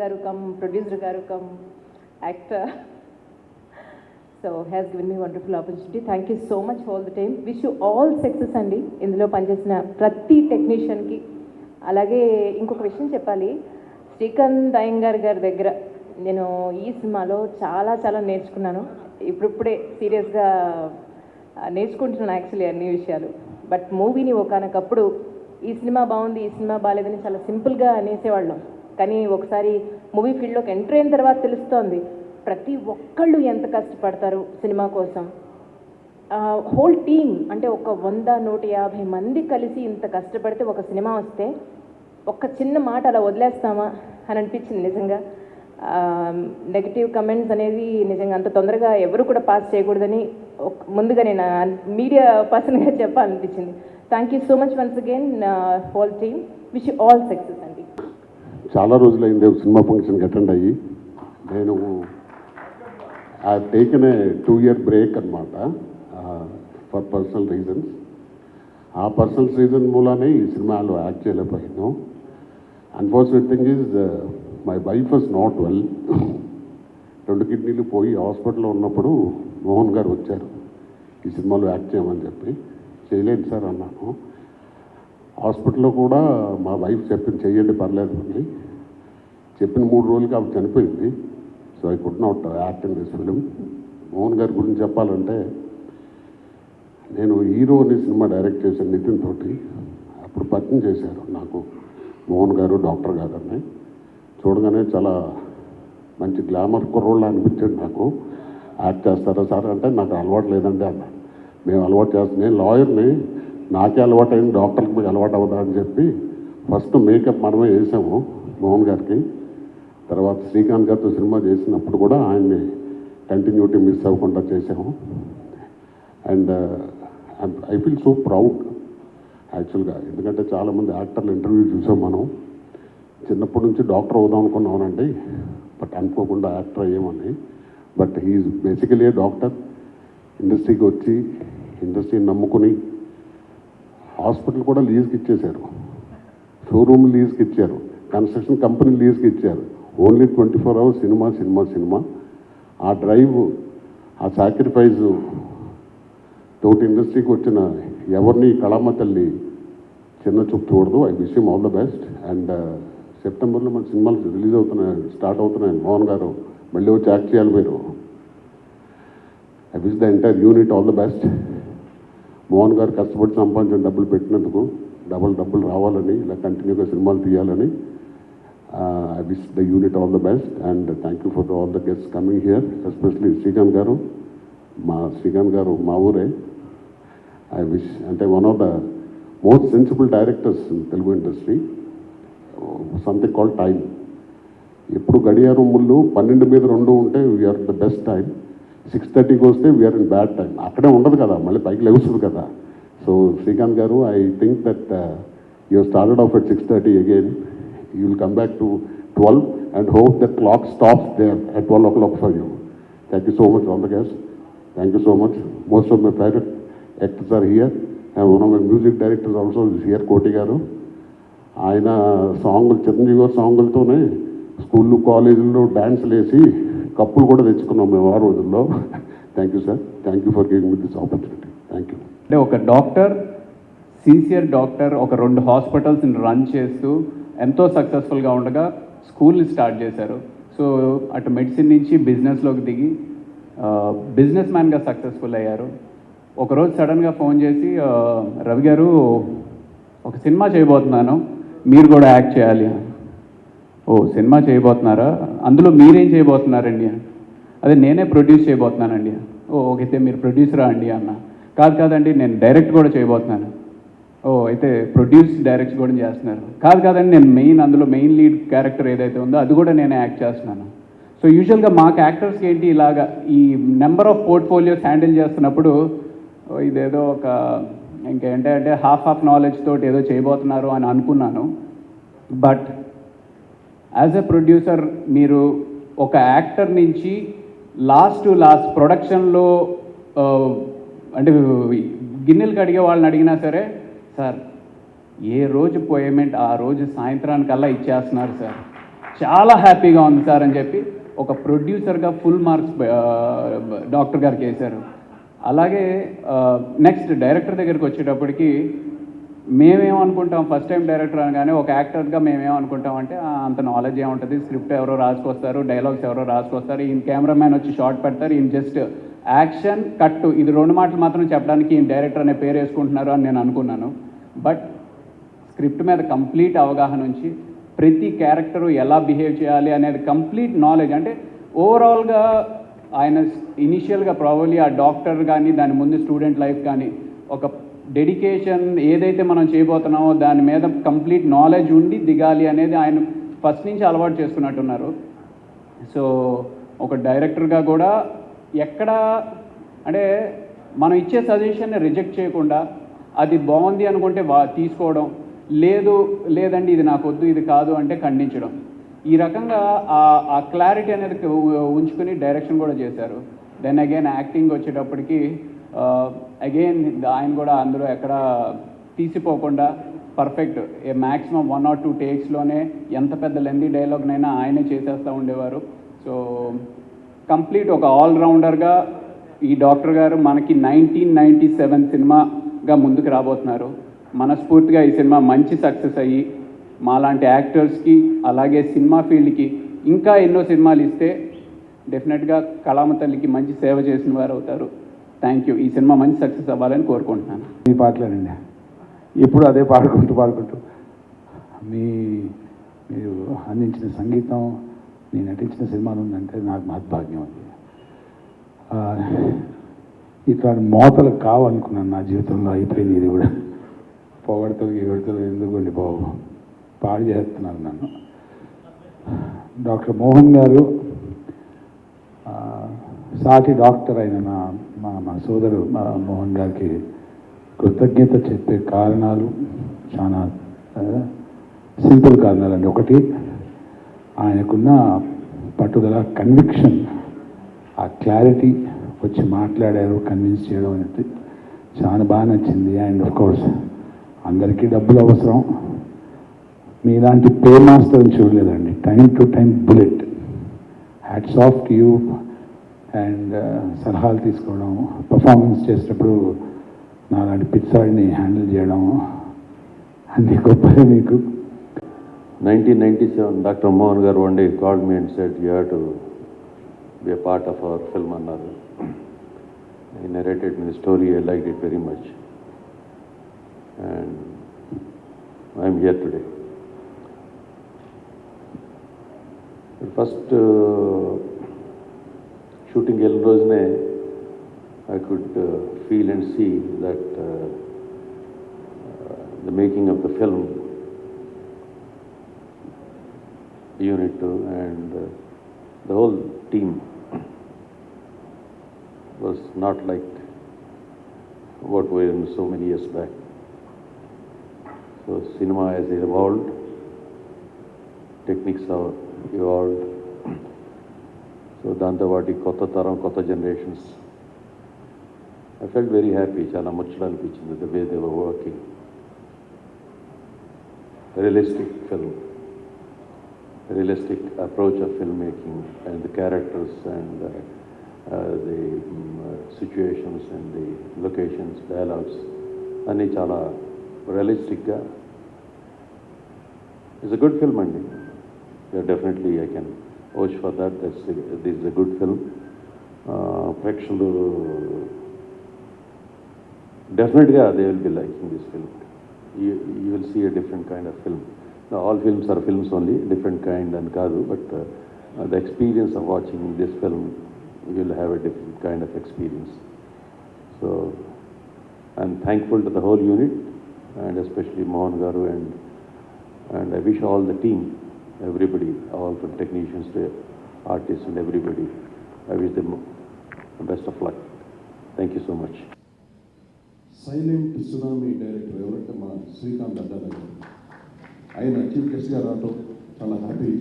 garu come producer garu come actor. So has given me a wonderful opportunity. Thank you so much for all the time. Wish you all success అండి ఇందులో పనిచేసిన ప్రతి టెక్నీషియన్కి. అలాగే ఇంకొక విషయం చెప్పాలి, శ్రీకాంత్ అయ్యంగార్ గారి దగ్గర నేను ఈ సినిమాలో చాలా చాలా నేర్చుకున్నాను. ఇప్పుడిప్పుడే సీరియస్గా నేర్చుకుంటున్నాను యాక్చువల్లీ అన్ని విషయాలు. బట్ మూవీని ఒకనొకప్పుడు ఈ సినిమా బాగుంది, ఈ సినిమా బాగాలేదని చాలా సింపుల్గా అనేసేవాళ్ళం. కానీ ఒకసారి మూవీ ఫీల్డ్లోకి ఎంటర్ అయిన తర్వాత తెలుస్తోంది ప్రతి ఒక్కళ్ళు ఎంత కష్టపడతారు సినిమా కోసం. హోల్ టీమ్ అంటే ఒక 100-150 మంది కలిసి ఇంత కష్టపడితే ఒక సినిమా వస్తే ఒక్క చిన్న మాట అలా వదిలేస్తామా అని అనిపించింది నిజంగా. నెగిటివ్ కమెంట్స్ అనేది నిజంగా అంత తొందరగా ఎవరు కూడా పాస్ చేయకూడదని ముందుగా నేను మీడియా పర్సన్గా చెప్పాలనిపించింది. Thank you so much once again whole team. Wish you all success అండి. చాలా రోజులైంది సినిమా ఫంక్షన్కి అటెండ్ అయ్యి. నేను I taken a 2-year break అనమాట ఫర్ పర్సనల్ రీజన్స్. ఆ పర్సనల్ రీజన్ మూలానే ఈ సినిమాలో యాక్ట్ చేయలేకపోయాను. Unfortunate thing is my wife was not well. 2 కిడ్నీలు పోయి హాస్పిటల్లో ఉన్నప్పుడు మోహన్ గారు వచ్చారు ఈ సినిమాలో యాక్ట్ చేయమని చెప్పి. చేయలేదు సార్ అన్నాను. హాస్పిటల్లో కూడా మా వైఫ్ చెప్పింది చెయ్యండి పర్లేదు అని. చెప్పిన 3 రోజులకి ఆవిడ చనిపోయింది. So I could not act in this film. Mohan గారి గురించి చెప్పాలంటే, నేను హీరో అనే సినిమా డైరెక్ట్ చేశాను నితిన్ తోటి. అప్పుడు పరిచయం చేశారు నాకు మోహన్ గారు, డాక్టర్ గారు అని. చూడగానే చాలా మంచి గ్లామర్ కుర్రోళ్ళ అనిపించాడు నాకు. యాక్ట్ చేస్తారా సార్ అంటే నాకు అలవాటు లేదండి అన్నాడు. మేము అలవాటు చేస్తాం, నేను లాయర్ని, నాకే అలవాటు అయింది, డాక్టర్కి మీకు అలవాటు అవ్వదా అని చెప్పి ఫస్ట్ మేకప్ మనమే వేసాము మోహన్ గారికి. తర్వాత శ్రీకాంత్ గారితో సినిమా చేసినప్పుడు కూడా ఆయన్ని కంటిన్యూటీ మిస్ అవ్వకుండా చేసాము. And I feel so proud యాక్చువల్గా. ఎందుకంటే చాలామంది యాక్టర్లు ఇంటర్వ్యూ చూసాం మనం. చిన్నప్పటి నుంచి డాక్టర్ అవుదాం అనుకున్నామనండి, బట్ అనుకోకుండా యాక్టర్ అయ్యామని. But he is basically a doctor. ఇండస్ట్రీకి వచ్చి ఇండస్ట్రీని నమ్ముకుని హాస్పిటల్ కూడా లీజ్కి ఇచ్చేశారు, షోరూమ్ లీజ్కి ఇచ్చారు, కన్స్ట్రక్షన్ కంపెనీ లీజ్కి ఇచ్చారు. Only 24 hours cinema cinema cinema. ఆ డ్రైవ్, ఆ సాక్రిఫైజు తోటి ఇండస్ట్రీకి వచ్చిన ఎవరిని కళామ తల్లి చిన్న చూపు చూడదు. I wish him all the best. And సెప్టెంబర్లో మన సినిమాలు రిలీజ్ అవుతున్నాయి, స్టార్ట్ అవుతున్నాయి. మోహన్ గారు మళ్ళీ వచ్చి యాక్ట్ చేయాలి మీరు. I wish the entire unit all the best. Mohan గారు కష్టపడి సంపాదించిన డబ్బులు పెట్టినందుకు డబ్బులు రావాలని, ఇలా కంటిన్యూగా సినిమాలు తీయాలని. I wish the unit all the best, and thank you for all the guests coming here, especially Srikanth garu. Srikanth garu ma ure. I wish, and one of the most sensible directors in Telugu industry. Something called time. ఎప్పుడు గడియారం ముళ్ళు 12 మీద 2 ఉంటే we are the best time. 6:30కి వస్తే we are in bad time. అక్కడే ఉండదు కదా, మళ్ళీ పైకి లేస్తుంది కదా. సో శ్రీకాంత్ గారు, I think that you started off at 6:30 again. You will come back to 12 and hope that clock stops there at 12 o'clock for you. Thank you so much, all the guests. Thank you so much. Most of my favorite actors are here, and one of my music directors also is here, Koti garu. ఆయన సాంగులు, చిరంజీవి గారు సాంగులతోనే స్కూళ్ళు కాలేజీల్లో డ్యాన్స్లు వేసి కప్పులు కూడా తెచ్చుకున్నాం మేము ఆ రోజుల్లో. Thank you sir. Thank you for giving me this opportunity. Thank you. అంటే ఒక డాక్టర్, సిన్సియర్ డాక్టర్, ఒక 2 హాస్పిటల్స్ని రన్ చేస్తూ ఎంతో సక్సెస్ఫుల్గా ఉండగా స్కూల్ని స్టార్ట్ చేశారు. సో అటు మెడిసిన్ నుంచి బిజినెస్లోకి దిగి బిజినెస్ మ్యాన్గా సక్సెస్ఫుల్ అయ్యారు. ఒకరోజు సడన్గా ఫోన్ చేసి, రవి గారు ఒక సినిమా చేయబోతున్నాను, మీరు కూడా యాక్ట్ చేయాలి. ఓ సినిమా చేయబోతున్నారా? అందులో మీరేం చేయబోతున్నారండి? అదే నేనే ప్రొడ్యూస్ చేయబోతున్నానండి. ఓ ఓకే, మీరు ప్రొడ్యూసరా అండి అన్న. కాదండి, నేను డైరెక్ట్ కూడా చేయబోతున్నాను. ఓ అయితే ప్రొడ్యూస్, డైరెక్ట్ కూడా చేస్తున్నారు. కాదండి, నేను అందులో మెయిన్ లీడ్ క్యారెక్టర్ ఏదైతే ఉందో అది కూడా నేనే యాక్ట్ చేస్తున్నాను. సో యూజువల్గా మాకు యాక్టర్స్కి ఏంటి, ఇలాగా ఈ నెంబర్ ఆఫ్ పోర్ట్ఫోలియోస్ హ్యాండిల్ చేస్తున్నప్పుడు ఇదేదో ఒక ఇంకేంటంటే హాఫ్ నాలెడ్జ్ తోటి ఏదో చేయబోతున్నారు అని అనుకున్నాను. బట్ యాజ్ ఎ ప్రొడ్యూసర్ మీరు ఒక యాక్టర్ నుంచి లాస్ట్ ప్రొడక్షన్లో అంటే గిన్నెలు కడిగే వాళ్ళని అడిగినా సరే, సార్ ఏ రోజు పేమెంట్ ఆ రోజు సాయంత్రానికల్లా ఇచ్చేస్తున్నారు సార్, చాలా హ్యాపీగా ఉంది సార్ అని చెప్పి ఒక ప్రొడ్యూసర్గా ఫుల్ మార్క్స్ డాక్టర్ గారికి వేశారు. అలాగే నెక్స్ట్ డైరెక్టర్ దగ్గరికి వచ్చేటప్పటికి మేమేమనుకుంటాం, ఫస్ట్ టైం డైరెక్టర్ అనగానే ఒక యాక్టర్గా మేమేమనుకుంటాం అంటే అంత నాలెడ్జ్ ఏముంటుంది, స్క్రిప్ట్ ఎవరో రాసుకొస్తారు, డైలాగ్స్ ఎవరో రాసుకొస్తారు, ఈయన కెమెరామ్యాన్ వచ్చి షార్ట్ పెడతారు, ఈయన జస్ట్ యాక్షన్ కట్టు ఇది 2 మాటలు మాత్రం చెప్పడానికి ఈయన డైరెక్టర్ అనే పేరు వేసుకుంటున్నారు అని నేను అనుకున్నాను. బట్ స్క్రిప్ట్ మీద కంప్లీట్ అవగాహన ఉంచి ప్రతి క్యారెక్టరు ఎలా బిహేవ్ చేయాలి అనేది కంప్లీట్ నాలెడ్జ్, అంటే ఓవరాల్గా ఆయన ఇనిషియల్గా ప్రాబబ్లీ ఆ డాక్టర్ కానీ దాని ముందు స్టూడెంట్ లైఫ్ కానీ ఒక డెడికేషన్ ఏదైతే మనం చేయబోతున్నామో దాని మీద కంప్లీట్ నాలెడ్జ్ ఉండి దిగాలి అనేది ఆయన ఫస్ట్ నుంచి అలవాటు చేసుకున్నట్టున్నారు. సో ఒక డైరెక్టర్గా కూడా ఎక్కడ అంటే మనం ఇచ్చే సజెషన్ని రిజెక్ట్ చేయకుండా అది బాగుంది అనుకుంటే తీసుకోవడం, లేదండి ఇది నాకు వద్దు ఇది కాదు అంటే ఖండించడం, ఈ రకంగా ఆ క్లారిటీ అనేది ఉంచుకుని డైరెక్షన్ కూడా చేశారు. దెన్ అగైన్ యాక్టింగ్ వచ్చేటప్పటికి అగైన్ ఆయన కూడా అందులో ఎక్కడ తీసిపోకుండా పర్ఫెక్ట్ మ్యాక్సిమం 1 or 2 టేక్స్లోనే ఎంత పెద్ద లెందీ డైలాగ్నైనా ఆయనే చేసేస్తూ ఉండేవారు. సో కంప్లీట్ ఒక ఆల్రౌండర్గా ఈ డాక్టర్ గారు మనకి 1997 సినిమాగా ముందుకు రాబోతున్నారు. మనస్ఫూర్తిగా ఈ సినిమా మంచి సక్సెస్ అయ్యి మాలాంటి యాక్టర్స్కి అలాగే సినిమా ఫీల్డ్కి ఇంకా ఎన్నో సినిమాలు ఇస్తే డెఫినెట్గా కళామ తల్లికి మంచి సేవ చేసిన వారు అవుతారు. Thank you. ఈ సినిమా మంచి సక్సెస్ అవ్వాలని కోరుకుంటున్నాను. మీ పాటలేనండి, ఎప్పుడు అదే పాడుకుంటూ మీరు అందించిన సంగీతం, నేను నటించిన సినిమాలు ఉందంటే నాకు మహద్భాగ్యం అది. ఇట్లాంటి మోతలు కావనుకున్నాను నా జీవితంలో, అయిపోయింది ఇది కూడా. పొగడతలు ఎందుకండి బాబు, పాడు చేస్తున్నారు నన్ను. డాక్టర్ మోహన్ గారు సాటి డాక్టర్ అయిన మా సోదరు మోహన్ గారికి కృతజ్ఞత చెప్పే కారణాలు చాలా సింపుల్ కారణాలండి. ఒకటి, ఆయనకున్న పట్టుదల, కన్విక్షన్, ఆ క్లారిటీ వచ్చి మాట్లాడారు, కన్విన్స్ చేయడం అనేది చాలా బాగా నచ్చింది. అండ్ ఆఫ్ కోర్స్ అందరికీ డబ్బులు అవసరం, మీలాంటి పే మాస్టర్ని చూడలేదండి. Time to time bullet, hats off to you. And సలహాలు తీసుకోవడం, పర్ఫార్మెన్స్ చేసేటప్పుడు నాలాంటి పిచ్చాడిని హ్యాండిల్ చేయడం అన్ని గొప్పగా మీకు. 1997, Dr. Mohan Garu one day called me and said, "You have to be a part of our film." Another. He narrated me the story. I liked it very much, and I am here today. The first shooting Elrozne, I could feel and see that the making of the film unit and the whole team was not like what we were in so many years back. So cinema has evolved, techniques have evolved. So Dantavati, Kota Taram, Kota generations. I felt very happy, Chala Muchla Anpichinది, the way they were working. Realistic film, realistic approach of filmmaking, and the characters and the situations and the locations, dialogues, and chala realistic ga. It's a good film, Andy. Yeah, definitely I can vouch for that. This is a good film. Prexhandu definitely they will be liking this film. You will see a different kind of film. Now, all films are films only, different kind and kadu, but the experience of watching this film, you will have a different kind of experience. So, I'm thankful to the whole unit, and especially Mohan Garu, and I wish all the team, everybody, all from technicians to artists and everybody, I wish them the best of luck. Thank you so much. Silent tsunami director ఎవరంటే మా శ్రీకాంత్ అడ్డా గారు. ఆయన chief గెస్ట్గా రావటం చాలా happy.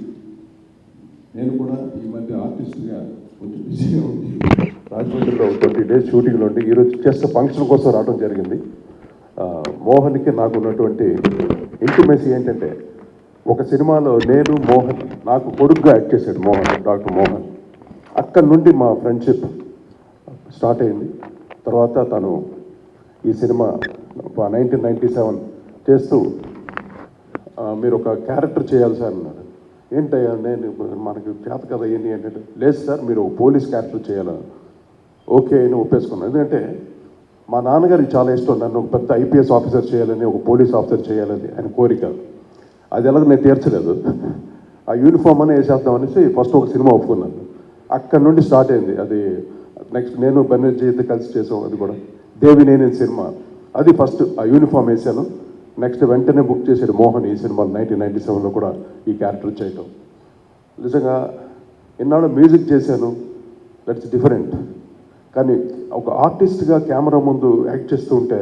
నేను కూడా ఈ మధ్య ఆర్టిస్ట్గా కొంచెం బిజీగా ఉంది. రాజమండ్రిలో 20 days షూటింగ్లో ఉండి ఈరోజు జస్ట్ ఫంక్షన్ కోసం రావడం జరిగింది. మోహన్కి నాకు ఉన్నటువంటి ఇంటిమేసీ ఏంటంటే ఒక సినిమాలో నేను మోహన్, నాకు కొడుకుగా యాక్ట్ చేశాడు మోహన్, డాక్టర్ మోహన్. అక్కడి నుండి మా ఫ్రెండ్షిప్ స్టార్ట్ అయింది. తర్వాత తను ఈ సినిమా 1997 చేస్తూ మీరు ఒక క్యారెక్టర్ చేయాలి సార్ అన్నారు. ఏంటయ్యా నేను మనకి చేత కదా ఏంటి ఏంటంటే, లేదు సార్ మీరు పోలీస్ క్యారెక్టర్ చేయాలని. ఓకే అని ఒప్పేసుకున్నాను. ఎందుకంటే మా నాన్నగారికి చాలా ఇష్టం నన్ను ఒక పెద్ద ఐపీఎస్ ఆఫీసర్ చేయాలని, ఒక పోలీస్ ఆఫీసర్ చేయాలని ఆయన కోరిక. అది ఎలాగో నేను తీర్చలేదు. ఆ యూనిఫామ్ అని వేసేద్దాం అనేసి ఫస్ట్ ఒక సినిమా ఒప్పుకున్నాను. అక్కడ నుండి స్టార్ట్ అయింది అది. నెక్స్ట్ నేను బెనర్జీతో కలిసి చేసాం అది కూడా, దేవి నేను సినిమా. అది ఫస్ట్ ఆ యూనిఫామ్ వేసాను. నెక్స్ట్ వెంటనే బుక్ చేసాడు మోహన్ ఈ సినిమా 1997లో కూడా ఈ క్యారెక్టర్ చేయటం. నిజంగా ఎన్నాళ్ళు మ్యూజిక్ చేశాను, దట్స్ డిఫరెంట్. కానీ ఒక ఆర్టిస్ట్గా కెమెరా ముందు యాక్ట్ చేస్తూ ఉంటే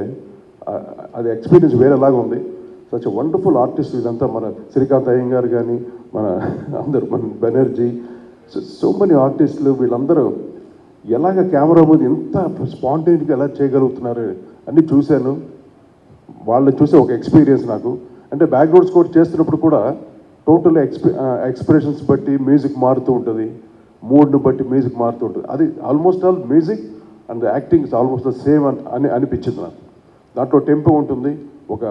అది ఎక్స్పీరియన్స్ వేరేలాగా ఉంది. సచ్ వండర్ఫుల్ ఆర్టిస్ట్ ఇదంతా. మన శ్రీకాంత్ అయ్యంగారు కానీ, మన అందరూ, మన బెనర్జీ, సో మెనీ ఆర్టిస్టులు, వీళ్ళందరూ ఎలాగ కెమెరా ముందు ఎంత స్పాంటేనిటీగా ఎలా చేయగలుగుతున్నారు అన్నీ చూశాను. వాళ్ళని చూసే ఒక ఎక్స్పీరియన్స్ నాకు. అంటే బ్యాక్గ్రౌండ్ స్కోర్ చేస్తున్నప్పుడు కూడా టోటల్ ఎక్స్ప్రెషన్స్ బట్టి మ్యూజిక్ మారుతూ ఉంటుంది, మూడ్ని బట్టి మ్యూజిక్ మారుతూ ఉంటుంది. అది almost all music and acting is almost the same అని అనిపించింది నాకు. దాంట్లో టెంపో ఉంటుంది, ఒక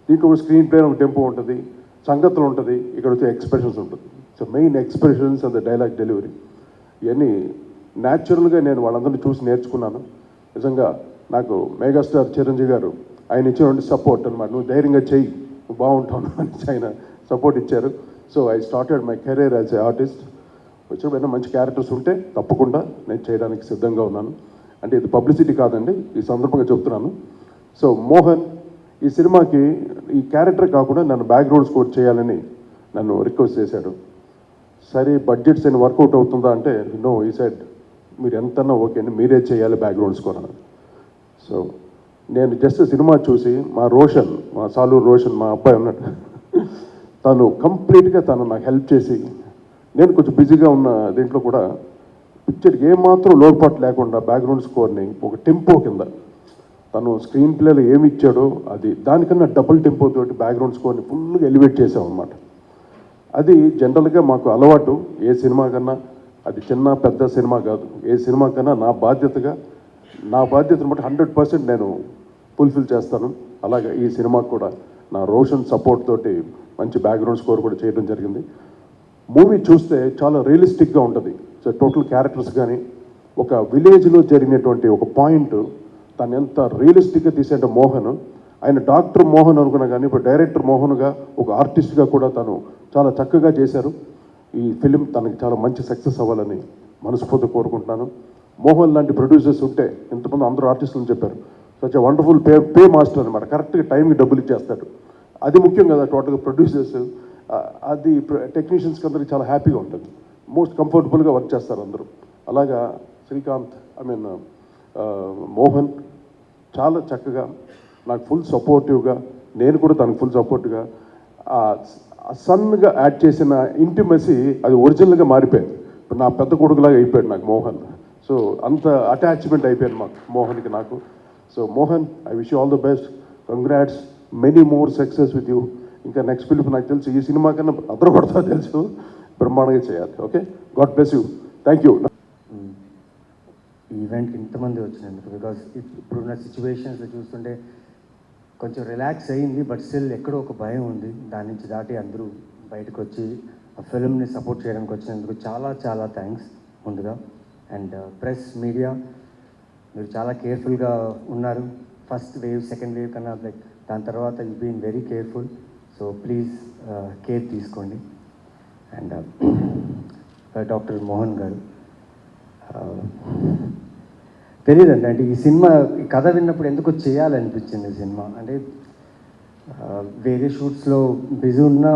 దీంట్లో స్క్రీన్ ప్లే ఒక టెంపో ఉంటుంది, సంగతులు ఉంటుంది, ఇక్కడ వచ్చే ఎక్స్ప్రెషన్స్ ఉంటుంది. So main expressions and the dialogue delivery ఇవన్నీ న్యాచురల్గా నేను వాళ్ళందరినీ చూసి నేర్చుకున్నాను. నిజంగా నాకు మెగాస్టార్ చిరంజీవి గారు ఆయన ఇచ్చినటువంటి సపోర్ట్ అనమాట. నువ్వు ధైర్యంగా చెయ్యి, నువ్వు బాగుంటాను అని ఆయన సపోర్ట్ ఇచ్చారు. So I started my career as a artist. వచ్చిన మంచి క్యారెక్టర్స్ ఉంటే తప్పకుండా నేను చేయడానికి సిద్ధంగా ఉన్నాను. అంటే ఇది పబ్లిసిటీ కాదండి, ఈ సందర్భంగా చెప్తున్నాను. సో మోహన్ ఈ సినిమాకి ఈ క్యారెక్టర్ కాకుండా నన్ను బ్యాక్గ్రౌండ్ స్కోర్ చేయాలని నన్ను రిక్వెస్ట్ చేశాడు. సరే బడ్జెట్స్ ఏమైనా వర్కౌట్ అవుతుందా అంటే, నో, ఈ సైడ్ మీరు ఎంతన్నా ఓకే అండి, మీరే చేయాలి బ్యాక్గ్రౌండ్ స్కోర్ అన్నది. సో నేను జస్ట్ సినిమా చూసి మా రోషన్, మా సాలూరు రోషన్, మా అబ్బాయి ఉన్నట్టు తను కంప్లీట్గా తను నాకు హెల్ప్ చేసి, నేను కొంచెం బిజీగా ఉన్న దీంట్లో కూడా పిక్చర్కి ఏమాత్రం లోటుపాటు లేకుండా బ్యాక్గ్రౌండ్ స్కోర్ని ఒక టెంపో కింద తను స్క్రీన్ ప్లేలో ఏమి ఇచ్చాడో అది దానికన్నా డబుల్ టెంపో తోటి బ్యాక్గ్రౌండ్ స్కోర్ని ఫుల్గా ఎలివేట్ చేసాం అన్నమాట. అది జనరల్గా మాకు అలవాటు. ఏ సినిమా కన్నా, అది చిన్న పెద్ద సినిమా కాదు, ఏ సినిమా కన్నా నా బాధ్యతను బట్టి 100% నేను ఫుల్ఫిల్ చేస్తాను. అలాగే ఈ సినిమాకు కూడా నా రోషన్ సపోర్ట్ తోటి మంచి బ్యాక్గ్రౌండ్ స్కోర్ కూడా చేయడం జరిగింది. మూవీ చూస్తే చాలా రియలిస్టిక్గా ఉంటుంది. సో టోటల్ క్యారెక్టర్స్ కానీ, ఒక విలేజ్లో జరిగినటువంటి ఒక పాయింట్ తను ఎంత రియలిస్టిక్గా తీసేంటే మోహన్, ఆయన డాక్టర్ మోహన్ అనుకున్నా కానీ ఇప్పుడు డైరెక్టర్ మోహన్గా ఒక ఆర్టిస్ట్గా కూడా తను చాలా చక్కగా చేశారు. ఈ ఫిలిం తనకి చాలా మంచి సక్సెస్ అవ్వాలని మనస్ఫూర్తి కోరుకుంటున్నాను. మోహన్ లాంటి ప్రొడ్యూసర్స్ ఉంటే, ఇంతమంది అందరూ ఆర్టిస్టులు చెప్పారు, సచ్ వండర్ఫుల్ పే మాస్టర్ అనమాట. కరెక్ట్గా టైంకి డబ్బులు ఇచ్చేస్తాడు. అది ముఖ్యం కదా టోటల్గా ప్రొడ్యూసర్స్. అది టెక్నీషియన్స్కి అందరికీ చాలా హ్యాపీగా ఉంటుంది, మోస్ట్ కంఫర్టబుల్గా వర్క్ చేస్తారు అందరూ. అలాగా శ్రీకాంత్, మోహన్ చాలా చక్కగా నాకు ఫుల్ సపోర్టివ్గా, నేను కూడా తనకు ఫుల్ సపోర్ట్గా, సన్గా యాడ్ చేసిన ఇంటిమసీ అది ఒరిజినల్గా మారిపోయింది. ఇప్పుడు నా పెద్ద కొడుకులాగా అయిపోయాడు నాకు మోహన్. సో అంత అటాచ్మెంట్ అయిపోయాను మాకు మోహన్కి నాకు. So Mohan, I wish you all the best, congrats, many more success with you. ఇంకా నెక్స్ట్ ఫిలిం నాకు తెలుసు ఈ సినిమా కన్నా అదరపడతా తెలుసు, బ్రహ్మాండంగా చేయాలి. Okay, God bless you, thank you. ఈ ఈవెంట్కి ఇంతమంది వచ్చినందుకు, బికాజ్ ఇప్పుడున్న సిచ్యువేషన్స్లో చూస్తుంటే కొంచెం రిలాక్స్ అయ్యింది, బట్ స్టిల్ ఎక్కడో ఒక భయం ఉంది. దాని నుంచి దాటి అందరూ బయటకు వచ్చి ఆ ఫిల్మ్ని సపోర్ట్ చేయడానికి వచ్చినందుకు చాలా చాలా థ్యాంక్స్ ముందుగా. అండ్ ప్రెస్, మీడియా, మీరు చాలా కేర్ఫుల్గా ఉన్నారు. ఫస్ట్ వేవ్, సెకండ్ వేవ్ కన్నా లైక్ దాని తర్వాత you been very careful. So please care తీసుకోండి. అండ్ డాక్టర్ మోహన్ గారు, తెలియదండి, అంటే ఈ సినిమా ఈ కథ విన్నప్పుడు ఎందుకో చేయాలనిపించింది ఈ సినిమా. అంటే వేరే షూట్స్లో బిజీ ఉన్న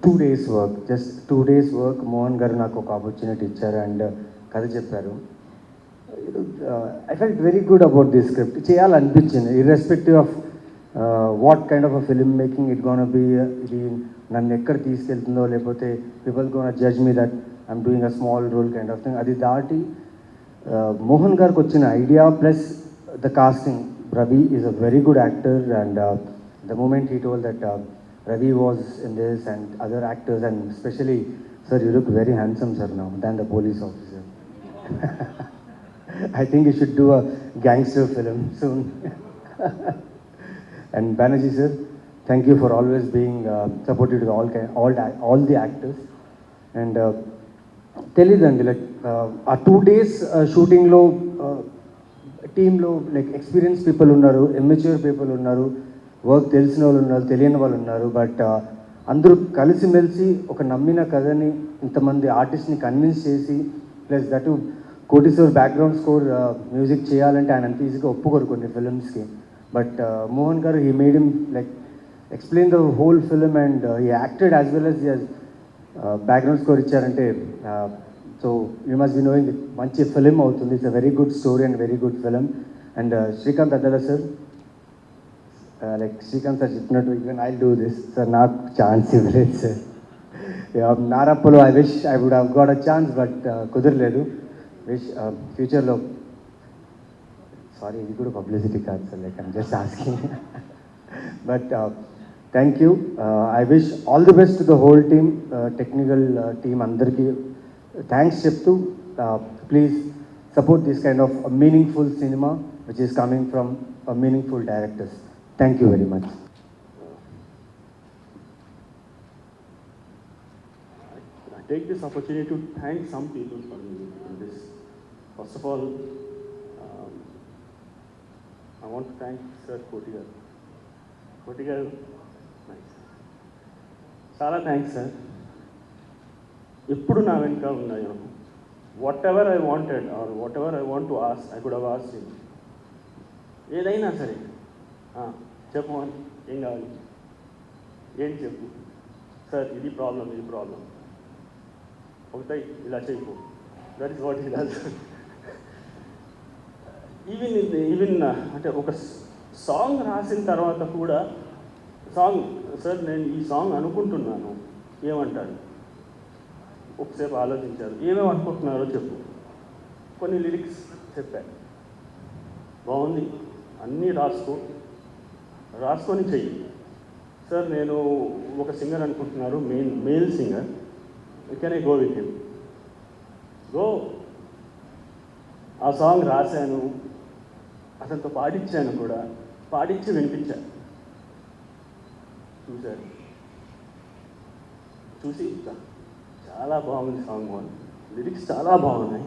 2 days work, just 2 days work Mohan garu నాకు ఒక ఆపర్చునిటీ ఇచ్చారు అండ్ కథ చెప్పారు. I felt very good about the script. చేయాలనిపించింది irrespective of what kind of a film making it gonna be. ఇది నన్ను ఎక్కడ తీసుకెళ్తుందో, లేకపోతే people gonna judge me that I'm doing a small role kind of thing. అది దాటి మోహన్ గారికి వచ్చిన idea plus the casting. Ravi is a very good actor, and the moment he told that Ravi was in this and other actors, and especially, sir, you look very handsome, sir, now, than the police officer. I think you should do a gangster film soon. And Banerjee, sir, thank you for always being supportive to all the actors. And తెలియదండి like ఆ 2 days షూటింగ్లో టీంలో like experience people ఉన్నారు, ఎమ్మెచ్యూర్ people ఉన్నారు, work తెలిసిన వాళ్ళు ఉన్నారు, తెలియని వాళ్ళు ఉన్నారు. బట్ అందరూ కలిసిమెలిసి ఒక నమ్మిన కథని ఇంతమంది ఆర్టిస్ట్ని కన్విన్స్ చేసి plus that Koteshwar background score music చేయాలంటే ఆయన అంత ఈజీగా ఒప్పుకోరు కొన్ని ఫిల్మ్స్కి. But Mohan garu he made him like explain the whole film and he acted as well as background score ఇచ్చారంటే so you must be knowing మంచి ఫిలిం అవుతుంది. It's a very good story and very good film. And Srikanth Addala sir, like Srikanth sir చెప్పినట్టు even I do this sir, నాకు chance ఇవ్వలేదు sir. నారప్పలో I wish I would have got a chance, but కుదరలేదు. Wish ఫ్యూచర్లో, sorry ఇది కూడా publicity కాదు sir, like I'm just asking. But thank you. I wish all the best to the whole team, technical team అందరికీ thanks చెప్తూ please support this kind of meaningful cinema which is coming from meaningful directors. Thank you very much. I take this opportunity to thank some people for me in this. First of all, I want to thank Sir Koti garu. Koti garu, nice. Chala thanks sir. Eppudu na venka unnayo. Whatever I wanted or whatever I want to ask, I could have asked him. ఏదైనా సరే చెప్పు అని, ఏం కావాలి, ఏంటి చెప్పు sir, ఇది problem అవుతాయి, ఇలా చేయకు, that is what he does. Even అంటే ఒక సాంగ్ రాసిన తర్వాత కూడా సార్ నేను ఈ సాంగ్ అనుకుంటున్నాను, ఏమంటారు, ఒకసేపు ఆలోచించారు, ఏమేమి అనుకుంటున్నారో చెప్పు, కొన్ని లిరిక్స్ చెప్పారు, బాగుంది, అన్నీ రాసుకొని చెయ్యి సార్, నేను ఒక సింగర్ అనుకుంటున్నారు, male singer, can I go with him, go. ఆ సాంగ్ రాశాను, అతనితో పాడించాను కూడా, పాడించి వినిపించాను. చూసి చాలా బాగుంది సాంగ్, లిరిక్స్ చాలా బాగున్నాయి,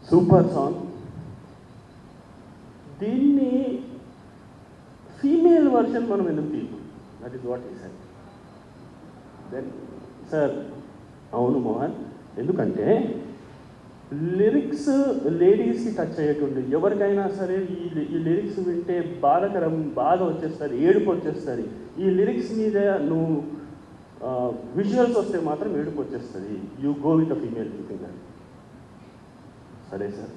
సూపర్ సాంగ్, దీన్ని ఫీమేల్ వర్షన్ మనం ఎందుకు తీద్దాం, దట్ ఈస్ వాట్ ఈ సెడ్. దెన్ సార్, అవును మోహన్, ఎందుకంటే లిరిక్స్ లేడీస్కి టచ్ అయ్యేటువంటి, ఎవరికైనా సరే ఈ లిరిక్స్ వింటే బాధ వచ్చేస్తుంది, ఏడుపు వచ్చేస్తుంది. ఈ లిరిక్స్ మీద నువ్వు విజువల్స్ వస్తే మాత్రం ఏడుపు వచ్చేస్తుంది. You go with a female singer. సరే సార్,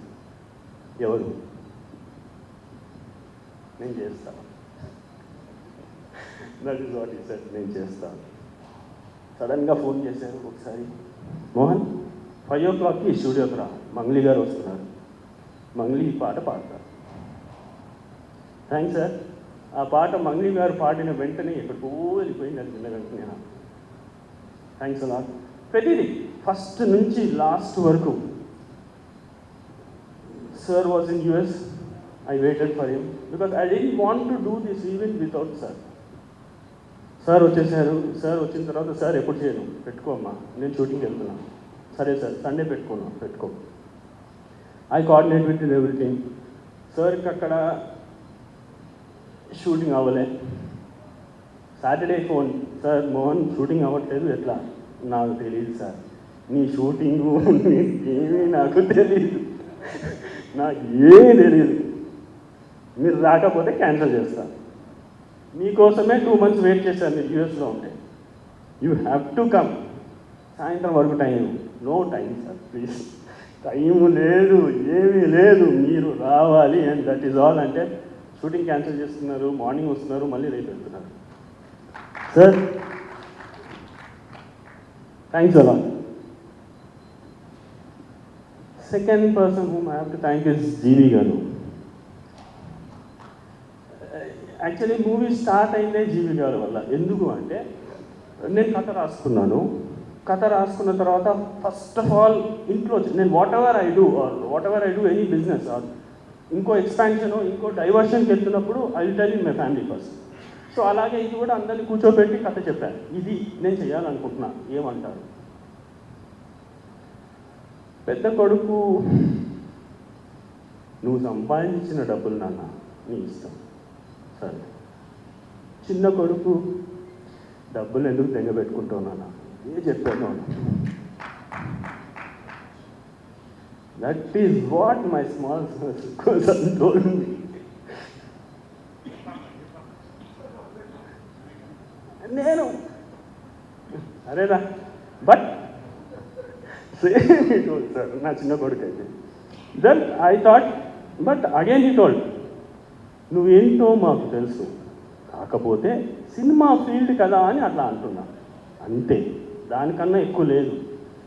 ఎవరు, నేను చేస్తాను, దట్ ఈస్ వాట్ ఈ సెడ్, నేను చేస్తాను. సడన్గా ఫోన్ చేశారు ఒకసారి, మోహన్ 5 o'clockకి స్టూడియోకి రా, మంగ్లీ గారు వస్తున్నారు, మంగ్లీ ఈ పాట పాడతారు. Thanks sir. ఆ పాట మంగ్లీ గారు పాడిన వెంటనే ఎక్కడికో వెళ్ళిపోయింది, అది విన్న వెంటనే థ్యాంక్స్ అలా. ప్రతిదీ ఫస్ట్ నుంచి లాస్ట్ వరకు. Sir was in US, I waited for him because I didn't want to do this even without sir. Sir వచ్చేసారు. సార్ వచ్చిన తర్వాత, సార్ ఎప్పుడు చేయను, పెట్టుకోమ్మా, నేను షూటింగ్కి వెళ్తున్నాను. సరే సార్, సండే పెట్టుకో. I coordinate with everything. సార్కి అక్కడ షూటింగ్ అవ్వలే. Saturday phone, sir Mohan shooting అవ్వట్లేదు, ఎట్లా, నాకు తెలియదు సార్, నీ షూటింగు ఏమీ నాకు తెలియదు, మీరు రాకపోతే క్యాన్సిల్ చేస్తాను. మీకోసమే 2 months వెయిట్ చేశాను, మీరు యూఎస్లో ఉంటే. You have to come. సాయంత్రం వరకు time, no time sir, please, time లేదు, ఏమీ లేదు, మీరు రావాలి, అండ్ దట్ ఈజ్ ఆల్. అంటే షూటింగ్ క్యాన్సిల్ చేస్తున్నారు, మార్నింగ్ వస్తున్నారు, మళ్ళీ రేపు వెళ్తున్నారు. సార్ థ్యాంక్స్ అలా. Second person whom I have to thank is Jeevi garu. Actually movie start అయిందే జీవి గారి వల్ల. ఎందుకు అంటే నేను కథ రాసుకున్న తర్వాత ఫస్ట్ ఆఫ్ ఆల్ ఇంట్లో నేను what ever I do any business ఇంకో ఎక్స్పాన్షన్ ఇంకో డైవర్షన్కి వెళ్తున్నప్పుడు I will tell in my family first. So అలాగే ఇది కూడా అందరినీ కూర్చోబెట్టి కథ చెప్పాను, ఇది నేను చేయాలనుకుంటున్నా, ఏమంటారు? పెద్ద కొడుకు, నువ్వు సంపాదించిన డబ్బులు నాన్న నీ ఇష్టం, సరే. చిన్న కొడుకు, డబ్బులు ఎందుకు తెగబెట్టుకుంటావు నాన్న, ఏ చెప్పాను. That is what my small son told me. నేను అరేరా but same he told sir, నా చిన్న కొడుకు అయితే. Then I thought, but again he told, నువ్వేంటో మాకు తెలుసు, కాకపోతే సినిమా ఫీల్డ్ కదా అని అట్లా అంటున్నా, అంతే, దానికన్నా ఎక్కువ లేదు.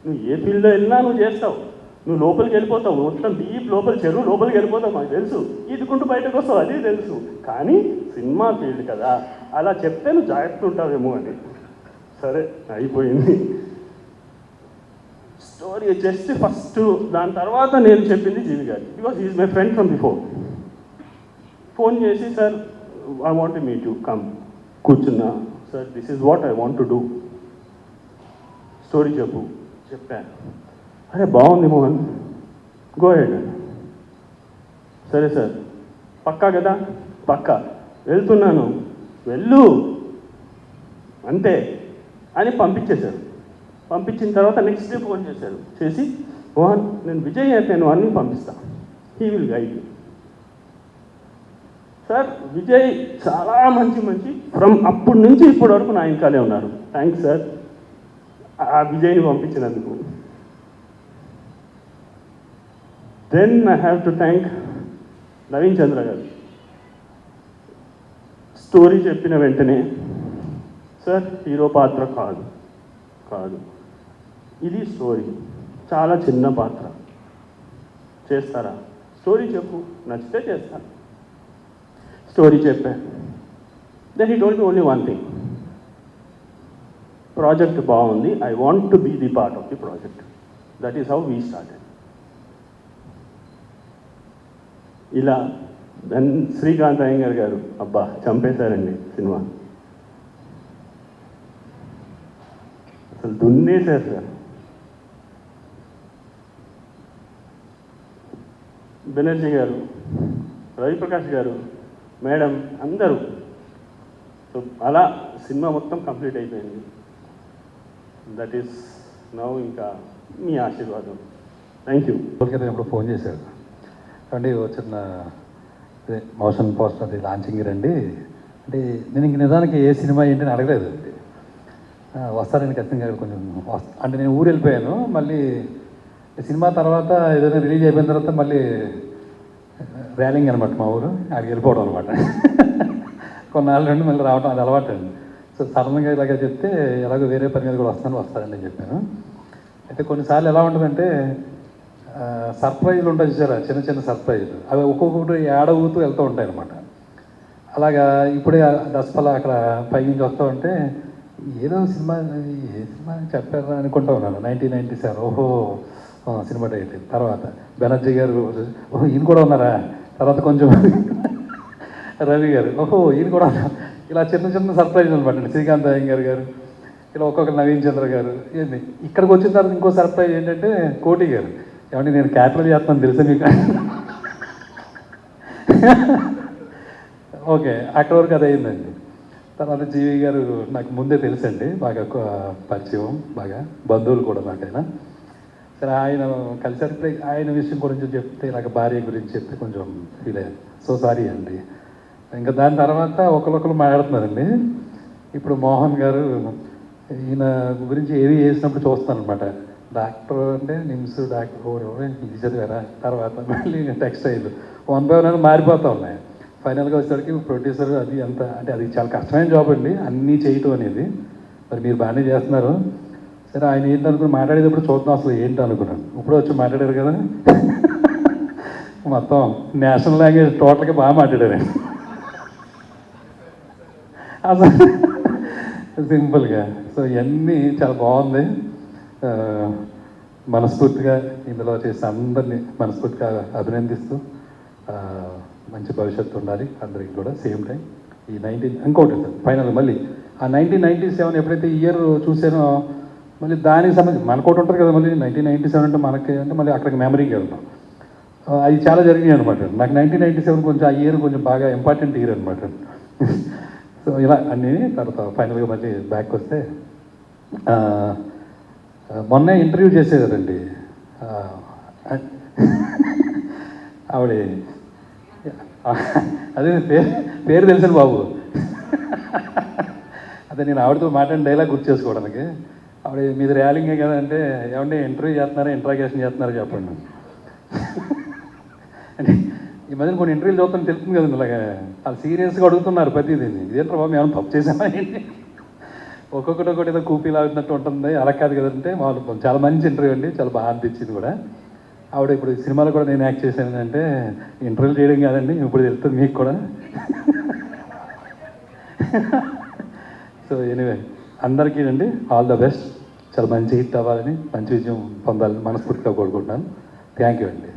నువ్వు ఏ ఫీల్డ్లో వెళ్ళినా నువ్వు చేస్తావు, నువ్వు లోపలికి వెళ్ళిపోతావు, మొత్తం డీప్ లోపల చెరువు లోపలికి వెళ్ళిపోతావు, మాకు తెలుసు, ఈదుకుంటూ బయటకు వస్తావు, అది తెలుసు, కానీ సినిమా ఫీల్డ్ కదా, అలా చెప్తే నువ్వు జాగ్రత్త ఉంటావేమో అని. సరే అయిపోయింది స్టోరీ. జస్ట్ ఫస్ట్ దాని తర్వాత నేను చెప్పింది జీవి గారికి, because is my friend from before. Phone చేసి, sir I want to meet you, come. కూర్చున్నా, sir this is what I want to do, story చెప్పాను. అరే బాగుంది మోహన్, గో హెడ్. సరే సార్, పక్కా కదా, పక్కా, వెళ్తున్నాను, వెళ్ళు అంతే అని పంపించేశారు. పంపించిన తర్వాత నెక్స్ట్ డే ఫోన్ చేసి, మోహన్ నేను విజయ్ అయిపోయాను అన్నీ పంపిస్తాను, he will guide you. Sir Vijay చాలా మంచి ఫ్రమ్ అప్పటి నుంచి ఇప్పటి వరకు నా ఇంకాలే ఉన్నారు. థ్యాంక్స్ సార్ ఆ విజయ్ని పంపించినందుకు. Then I have to thank Naveen Chandra garu. Story చెప్పిన వెంటనే, సార్ హీరో పాత్ర కాదు, ఇది స్టోరీ, చాలా చిన్న పాత్ర, చేస్తారా? స్టోరీ చెప్పు, నచ్చితే చేస్తాను. స్టోరీ చెప్పాను. Then he told me only one thing, project బాగుంది, I want to be the part of the project. That is how we started. ఇలా దెన్ శ్రీకాంత్ అయ్యంగార్ గారు, అబ్బా చంపేశారండి సినిమా, అసలు దున్నేశారు సార్. బెనర్జీ గారు, రవిప్రకాష్ గారు, మేడం, అందరూ. సో అలా సినిమా మొత్తం కంప్లీట్ అయిపోయింది. దట్ ఈస్ నౌ ఇంకా మీ ఆశీర్వాదం. Thank you. ఎప్పుడు ఫోన్ చేశారు అండి, వచ్చిన మోషన్ పోస్టర్ అది లాంచింగ్ రండి అంటే, నేను ఇంక నిజానికి ఏ సినిమా ఏంటని అడగలేదు అండి. వస్తారని ఖచ్చితంగా కొంచెం అంటే నేను ఊరు వెళ్ళిపోయాను. మళ్ళీ సినిమా తర్వాత ఏదైనా రిలీజ్ అయిపోయిన తర్వాత మళ్ళీ ర్యాలింగ్ అనమాట మా ఊరు, అక్కడికి వెళ్ళిపోవడం అనమాట. కొన్నాళ్ళ నుండి మళ్ళీ రావడం అది అలవాటు అండి. సో సడన్గా ఇలాగ చెప్తే ఎలాగో వేరే పని మీద కూడా వస్తారండి అని చెప్పాను. అయితే కొన్నిసార్లు ఎలా ఉంటుందంటే సర్ప్రైజ్లు ఉంటాయి చూసారా, చిన్న సర్ప్రైజ్లు, అవి ఒక్కొక్కటి ఏడవుతూ వెళ్తూ ఉంటాయి అనమాట. అలాగా ఇప్పుడే దసపల అక్కడ పైనుంచి వస్తూ ఉంటే ఏదో సినిమా, ఏ సినిమా చెప్పారా అనుకుంటా ఉన్నాను. 1997, ఓహో సినిమా టైటిల్. తర్వాత బెనర్జీ గారు, ఓహో ఈయన కూడా ఉన్నారా. తర్వాత కొంచెం రవి గారు, ఓహో ఈయన కూడా ఉన్నారు. ఇలా చిన్న సర్ప్రైజ్లు అనమాట. శ్రీకాంత్ అయ్యంగార్ గారు, ఇలా ఒక్కొక్కరు నవీన్ చంద్ర గారు. ఏంటి ఇక్కడికి వచ్చిన తర్వాత ఇంకో సర్ప్రైజ్ ఏంటంటే కోటి గారు, ఏమంటే నేను క్యాపిటల్ చేస్తున్నాను తెలుసా మీకు. ఓకే, అక్కడ వరకు అది అయిందండి. తర్వాత జీవి గారు నాకు ముందే తెలుసండి, బాగా పరిచయం, బాగా బంధువులు కూడా నాకైనా. సరే ఆయన కలిసారు. ఆయన విషయం గురించి చెప్తే, ఇలాగ భార్య గురించి చెప్తే కొంచెం ఫీల్ అయ్యాను. సో సారీ అండి. ఇంకా దాని తర్వాత ఒకరు మాట్లాడుతున్నారండి. ఇప్పుడు మోహన్ గారు, ఈయన గురించి ఏవి వేసినప్పుడు చూస్తాను అనమాట. డాక్టర్ అంటే నిమ్స్ డాక్టర్ ఇది చదివారా, తర్వాత మళ్ళీ టెక్స్టైల్ 1 by 1 మారిపోతూ ఉన్నాయి. ఫైనల్గా వచ్చేసరికి ప్రొడ్యూసర్ అది అంత అంటే అది చాలా కష్టమైన జాబ్ అండి, అన్నీ చేయటం అనేది. మరి మీరు బాగానే చేస్తున్నారు. సరే ఆయన ఏంటనుకుని మాట్లాడేటప్పుడు చూద్దాం అసలు ఏంటి అనుకున్నాను. ఇప్పుడు వచ్చి మాట్లాడారు కదా, మొత్తం నేషనల్ లాంగ్వేజ్ టోటల్గా బాగా మాట్లాడారు. అసలు సింపుల్గా. సో ఇవన్నీ చాలా బాగుంది. ఆ, మనస్ఫూర్తిగా ఇందులో చేసిన అందరినీ మనస్ఫూర్తిగా అభినందిస్తూ మంచి భవిష్యత్తు ఉండాలి అందరికీ కూడా. సేమ్ టైం ఈ ఇంకోటి సార్ ఫైనల్ మళ్ళీ ఆ 1997 ఎప్పుడైతే ఇయర్ చూసానో మళ్ళీ దానికి సంబంధించి మనకోటి ఉంటుంది కదా, మళ్ళీ 1997 అంటే మనకి అంటే మళ్ళీ అక్కడికి మెమరీకి వెళ్తాం. అవి చాలా జరిగినాయి అనమాట. నాకు 1997 కొంచెం ఆ ఇయర్ కొంచెం బాగా ఇంపార్టెంట్ ఇయర్ అనమాట. సో ఇలా అన్నీ తర్వాత ఫైనల్గా మళ్ళీ బ్యాక్ వస్తే మొన్నే ఇంటర్వ్యూ చేసేదారండి ఆవిడ. అదే పేరు తెలుసండి బాబు. అదే నేను ఆవిడతో మాట్లాడిన డైలాగ్ గుర్తు చేసుకోవడానికి. ఆవిడ మీది ర్యాలింగే కదా అంటే, ఏమంటే ఇంటర్వ్యూ చేస్తున్నారా ఇంట్రాగేషన్ చేస్తున్నారా చెప్పండి. అంటే ఈ మధ్యన కొన్ని ఇంటర్వ్యూలు చూస్తాను తెలుస్తుంది కదండి, ఇలాగా వాళ్ళు సీరియస్గా అడుగుతున్నారు ప్రతిదీ. ఇదేంట్రా బాబు ఏమైనా తప్పు చేసామా ఏంటి, ఒక్కొక్కటి ఏదో కూపీ లాగుతున్నట్టు ఉంటుంది. అలా కాదు కదంటే వాళ్ళు చాలా మంచి ఇంటర్వ్యూ అండి, చాలా బాగా అనిపించింది కూడా. ఆవిడ ఇప్పుడు ఈ సినిమాలో కూడా నేను యాక్ట్ చేశాను అంటే ఇంటర్వ్యూ చేయడం కాదండి, ఇప్పుడు తెలుస్తుంది మీకు కూడా. సో ఎనీవే అందరికీ అండి ఆల్ ద బెస్ట్. చాలా మంచి హిట్ అవ్వాలని, మంచి విజయం పొందాలని మనస్ఫూర్తిగా కోరుకుంటున్నాను. థ్యాంక్ యూ అండి.